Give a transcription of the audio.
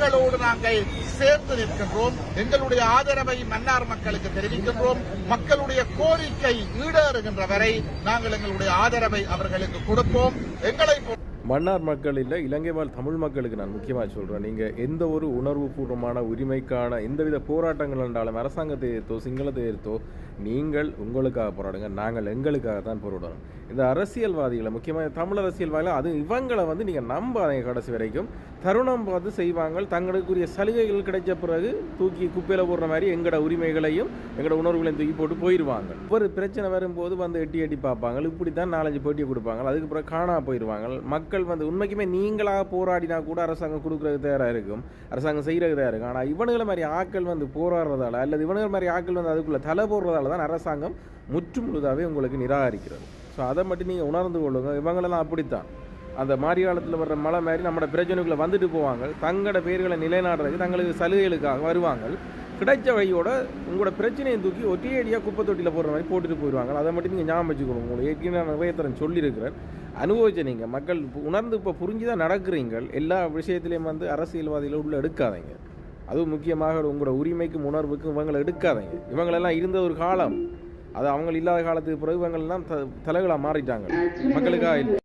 உறவுகளோடு நாங்கள் சேர்ந்து நிற்கின்றோம். எங்களுடைய ஆதரவை மன்னார் மக்களுக்கு தெரிவிக்கின்றோம். மக்களுடைய கோரிக்கை ஈடேறுகின்ற வரை நாங்கள் எங்களுடைய ஆதரவை அவர்களுக்கு கொடுப்போம். எங்களை மன்னார் மக்கள் இல்லை, இலங்கை வாழ் தமிழ் மக்களுக்கு நான் முக்கியமாக சொல்கிறேன், நீங்கள் எந்த ஒரு உணர்வுபூர்வமான உரிமைக்கான எந்தவித போராட்டங்கள் என்றாலும் அரசாங்கத்தை எதிர்த்தோ சிங்களத்தை எதிர்த்தோ நீங்கள் உங்களுக்காக போராடுங்க, நாங்கள் எங்களுக்காக தான் போராடணும். இந்த அரசியல்வாதிகளை முக்கியமாக தமிழ் அரசியல்வாதிகளை அது இவங்களை நீங்கள் நம்பாதீங்க. கடைசி வரைக்கும் தருணம் பார்த்து செய்வாங்க. தங்களுக்குரிய சலுகைகள் கிடைச்ச பிறகு தூக்கி குப்பையில் போடுற மாதிரி எங்களோட உரிமைகளையும் எங்களோட உணர்வுகளையும் தூக்கி போட்டு போயிடுவாங்க. ஒரு பிரச்சனை வரும்போது எட்டி எட்டி பார்ப்பாங்க. இப்படி தான் 4-5 போட்டியை கொடுப்பாங்க. அதுக்கு பிறகு காணா போயிடுவாங்க. மக்கள் உண்மைக்குமே நீங்களாக போராடினா கூட அரசாங்கம் கொடுக்கறது தயாராக இருக்கும், அரசாங்கம் செய்கிறது தயாராக இருக்கும். ஆனால் இவனுங்களை மாதிரி ஆக்கள் போராடுறதால அல்லது இவனுங்கள் மாதிரி ஆக்கள் அதுக்குள்ளே தலை போடுறதால தான் அரசாங்கம் முற்று முழுதாகவே உங்களுக்கு நிராகரிக்கிறது. ஸோ அதை மட்டும் நீங்கள் உணர்ந்து கொள்ளுங்க. இவங்களெல்லாம் அப்படித்தான் அந்த மாரியாளத்தில் வர்ற மழை மாதிரி நம்மளோட பிரச்சனைக்குள்ளே வந்துட்டு போவாங்க. தங்களோட பேர்களை நிலைநாடுறதுக்கு தங்களுக்கு சலுகைகளுக்காக வருவாங்க. கிடைச்ச வழியோட உங்களோட பிரச்சனையை தூக்கி ஒட்டியடியாக குப்பை தொட்டியில் போடுற மாதிரி போட்டுட்டு போயிடுவாங்க. அதை மட்டும் நீங்கள் ஞாபகம் வச்சுக்கணும். உங்களுக்கு ஏற்கனவே நான் நிறைய தரம் சொல்லியிருக்கிறேன், அனுபவிச்ச நீங்கள் மக்கள் உணர்ந்து இப்போ புரிஞ்சுதான் நடக்கிறீங்க. எல்லா விஷயத்துலேயும் அரசியல்வாதிகளை உள்ள எடுக்காதீங்க. அதுவும் முக்கியமாக உங்களோட உரிமைக்கும் உணர்வுக்கும் இவங்களை எடுக்காதீங்க. இவங்களெல்லாம் இருந்த ஒரு காலம், அது அவங்க இல்லாத காலத்துக்கு பிறகு இவங்களெல்லாம் தலைகளாக மாறிட்டாங்க, மக்களுக்காக இல்லை.